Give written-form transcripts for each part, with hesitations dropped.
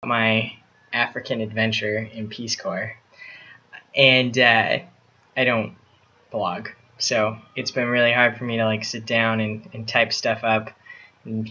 my African adventure in Peace Corps, and I don't blog, so it's been really hard for me to like sit down and type stuff up and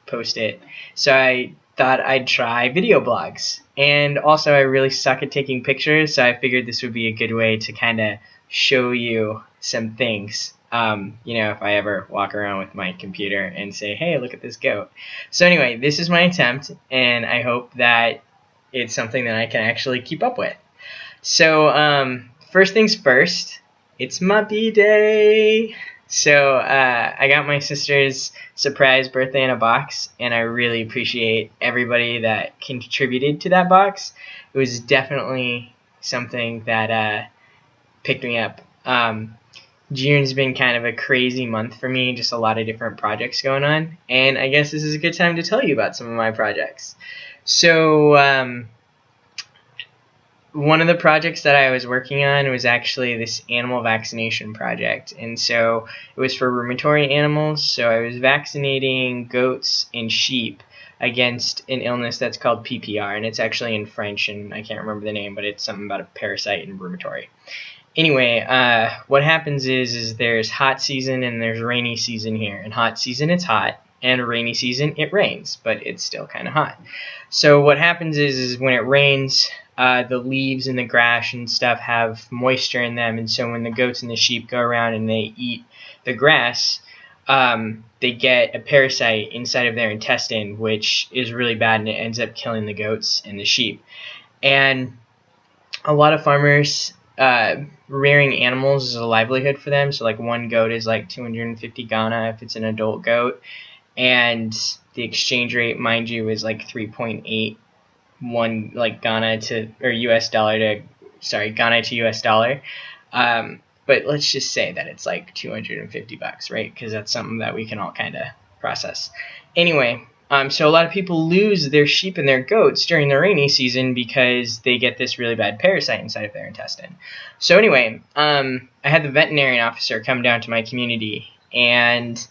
post it. So I thought I'd try video blogs, and also I really suck at taking pictures, so I figured this would be a good way to kind of show you some things. If I ever walk around with my computer and say, hey, look at this goat. So anyway, this is my attempt, and I hope that it's something that I can actually keep up with. So first things first, it's my B-Day. So I got my sister's surprise birthday in a box, and I really appreciate everybody that contributed to that box. It was definitely something that picked me up. June's been kind of a crazy month for me, just a lot of different projects going on, and I guess this is a good time to tell you about some of my projects. So one of the projects that I was working on was actually this animal vaccination project, and so it was for ruminatory animals. So I was vaccinating goats and sheep against an illness that's called PPR, and it's actually in French, and I can't remember the name, but it's something about a parasite in ruminatory. Anyway, what happens is there's hot season and there's rainy season here. In hot season, it's hot, and rainy season, it rains, but it's still kind of hot. So what happens is when it rains, the leaves and the grass and stuff have moisture in them, and so when the goats and the sheep go around and they eat the grass, they get a parasite inside of their intestine, which is really bad, and it ends up killing the goats and the sheep. And a lot of farmers, rearing animals is a livelihood for them. So like one goat is like 250 Ghana if it's an adult goat, and the exchange rate, mind you, is like 3.81 like Ghana to US dollar. But let's just say that it's like $250, right? Because that's something that we can all kind of process. Anyway, so a lot of people lose their sheep and their goats during the rainy season because they get this really bad parasite inside of their intestine. So anyway, I had the veterinarian officer come down to my community, and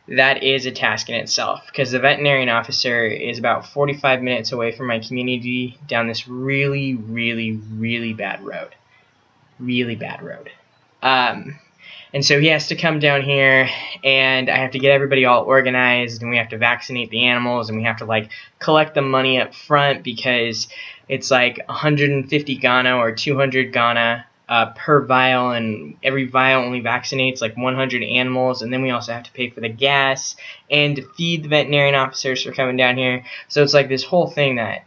that is a task in itself because the veterinarian officer is about 45 minutes away from my community down this really, really, really bad road. Really bad road. And so he has to come down here, and I have to get everybody all organized, and we have to vaccinate the animals, and we have to like collect the money up front because it's like 150 Ghana or 200 Ghana per vial, and every vial only vaccinates like 100 animals, and then we also have to pay for the gas and to feed the veterinarian officers for coming down here. So it's like this whole thing that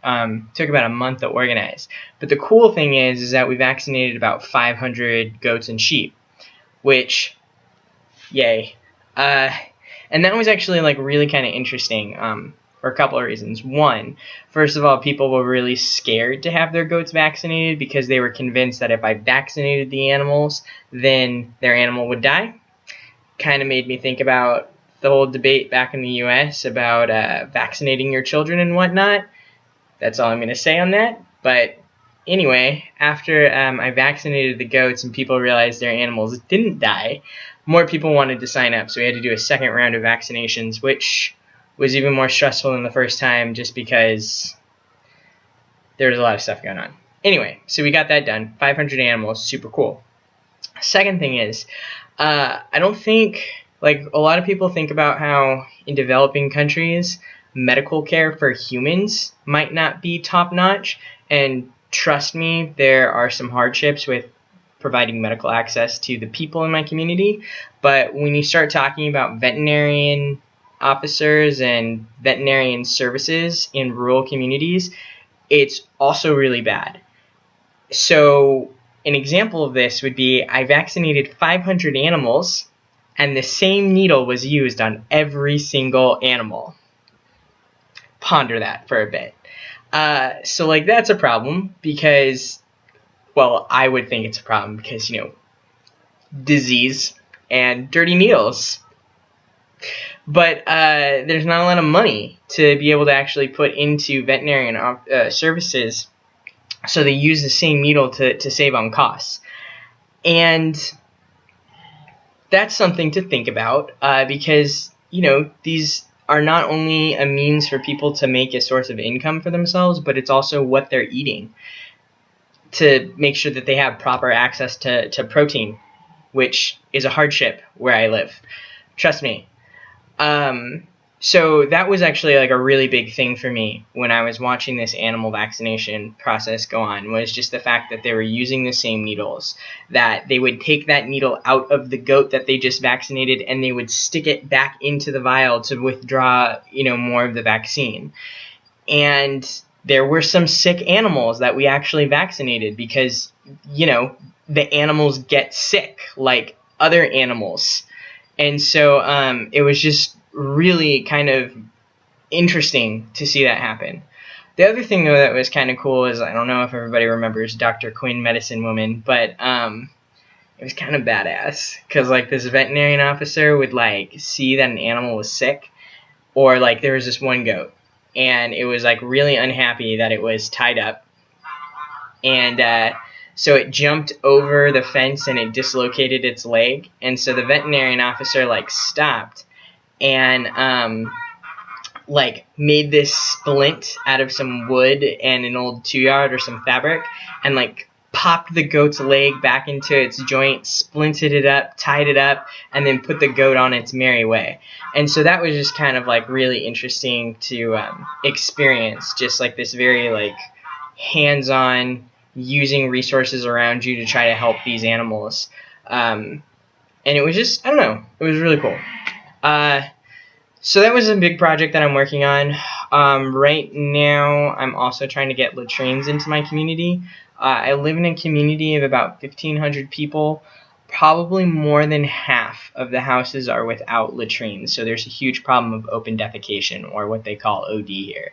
took about a month to organize. But the cool thing is that we vaccinated about 500 goats and sheep, which, yay. And that was actually like really kind of interesting for a couple of reasons. One, first of all, people were really scared to have their goats vaccinated because they were convinced that if I vaccinated the animals, then their animal would die. Kind of made me think about the whole debate back in the US about vaccinating your children and whatnot. That's all I'm going to say on that. But anyway, after I vaccinated the goats and people realized their animals didn't die, more people wanted to sign up, so we had to do a second round of vaccinations, which was even more stressful than the first time just because there was a lot of stuff going on. Anyway, so we got that done. 500 animals, super cool. Second thing is, I don't think, like a lot of people think about how in developing countries, medical care for humans might not be top-notch, and trust me, there are some hardships with providing medical access to the people in my community, but when you start talking about veterinarian officers and veterinarian services in rural communities, it's also really bad. So an example of this would be I vaccinated 500 animals, and the same needle was used on every single animal. Ponder that for a bit. So like that's a problem because, well, I would think it's a problem because, disease and dirty needles. But there's not a lot of money to be able to actually put into veterinarian services, so they use the same needle to save on costs. And that's something to think about because, these are not only a means for people to make a source of income for themselves, but it's also what they're eating to make sure that they have proper access to protein, which is a hardship where I live. Trust me. So that was actually like a really big thing for me when I was watching this animal vaccination process go on, was just the fact that they were using the same needles, that they would take that needle out of the goat that they just vaccinated and they would stick it back into the vial to withdraw, more of the vaccine. And there were some sick animals that we actually vaccinated because, the animals get sick like other animals. And so it was just really kind of interesting to see that happen. The other thing, though, that was kind of cool is, I don't know if everybody remembers Dr. Quinn, Medicine Woman, but it was kind of badass because, like, this veterinarian officer would, like, see that an animal was sick, or, like, there was this one goat, and it was, like, really unhappy that it was tied up, and so it jumped over the fence and it dislocated its leg, and so the veterinarian officer, like, stopped and like made this splint out of some wood and an old 2-yard or some fabric, and like popped the goat's leg back into its joint, splinted it up, tied it up, and then put the goat on its merry way. And so that was just kind of like really interesting to experience, just like this very like hands-on using resources around you to try to help these animals. And it was just, I don't know, it was really cool. So that was a big project that I'm working on. Right now, I'm also trying to get latrines into my community. I live in a community of about 1,500 people. Probably more than half of the houses are without latrines, so there's a huge problem of open defecation, or what they call OD here.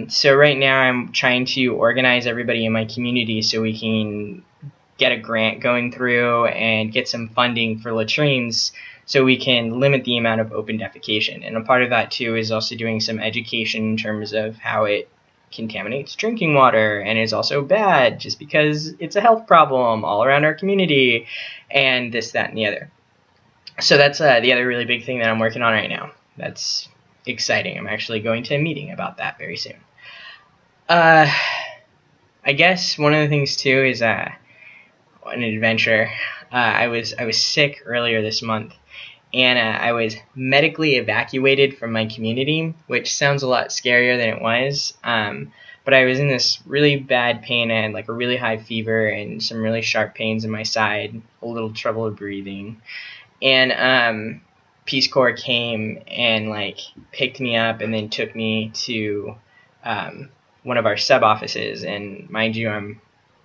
So right now, I'm trying to organize everybody in my community so we can get a grant going through and get some funding for latrines, so we can limit the amount of open defecation. And a part of that, too, is also doing some education in terms of how it contaminates drinking water and is also bad just because it's a health problem all around our community, and this, that, and the other. So that's the other really big thing that I'm working on right now. That's exciting. I'm actually going to a meeting about that very soon. I guess one of the things, too, is an adventure. I was sick earlier this month, and I was medically evacuated from my community, which sounds a lot scarier than it was. But I was in this really bad pain. I had like a really high fever and some really sharp pains in my side, a little trouble breathing. And Peace Corps came and like picked me up and then took me to one of our sub offices. And mind you, I'm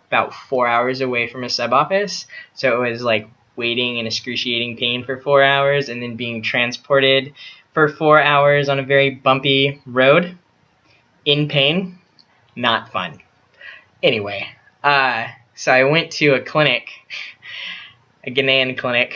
about 4 hours away from a sub office, so it was like waiting in excruciating pain for 4 hours and then being transported for 4 hours on a very bumpy road in pain. Not fun. Anyway, so I went to a clinic, a Ghanaian clinic,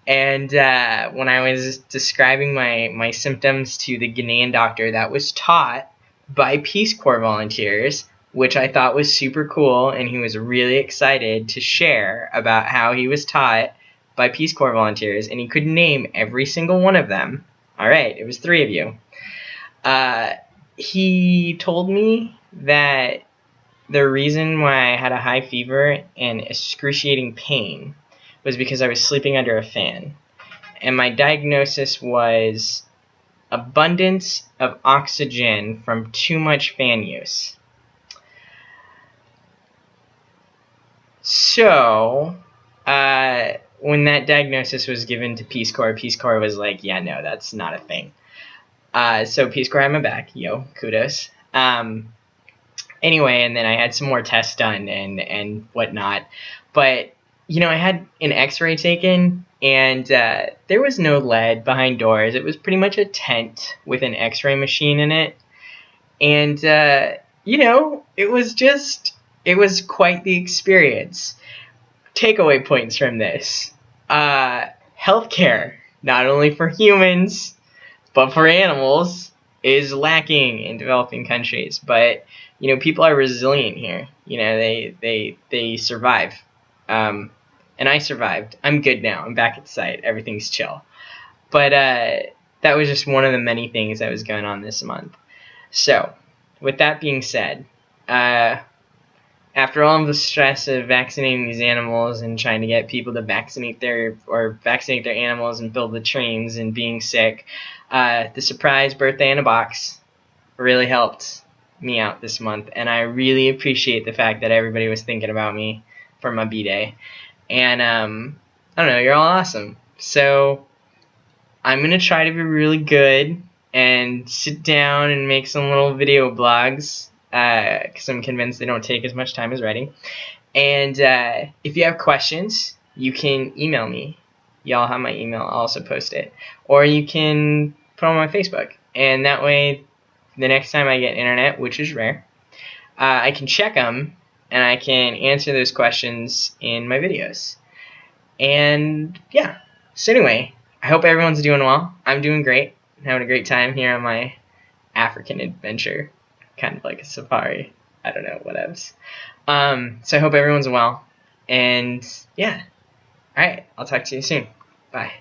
and when I was describing my symptoms to the Ghanaian doctor that was taught by Peace Corps volunteers, which I thought was super cool, and he was really excited to share about how he was taught by Peace Corps volunteers, and he could name every single one of them. All right, it was 3 of you. He told me that the reason why I had a high fever and excruciating pain was because I was sleeping under a fan, and my diagnosis was abundance of oxygen from too much fan use. So, when that diagnosis was given to Peace Corps was like, yeah, no, that's not a thing. So Peace Corps had my back. Yo, kudos. Anyway, and then I had some more tests done and whatnot. But, I had an x-ray taken, and there was no lead behind doors. It was pretty much a tent with an x-ray machine in it. And, it was quite the experience. Takeaway points from this. Healthcare, not only for humans, but for animals, is lacking in developing countries. But, people are resilient here. They survive. And I survived. I'm good now. I'm back at site. Everything's chill. But, that was just one of the many things that was going on this month. So, with that being said, after all of the stress of vaccinating these animals and trying to get people to vaccinate their animals and build the trains and being sick, the surprise birthday in a box really helped me out this month, and I really appreciate the fact that everybody was thinking about me for my B-Day. And I don't know, you're all awesome. So I'm gonna try to be really good and sit down and make some little video blogs, because I'm convinced they don't take as much time as writing. And if you have questions, you can email me. Y'all have my email. I'll also post it. Or you can put on my Facebook. And that way, the next time I get internet, which is rare, I can check them and I can answer those questions in my videos. And yeah. So anyway, I hope everyone's doing well. I'm doing great. I'm having a great time here on my African adventure. Kind of like a safari. I don't know, whatevs. So I hope everyone's well. And yeah. Alright, I'll talk to you soon. Bye.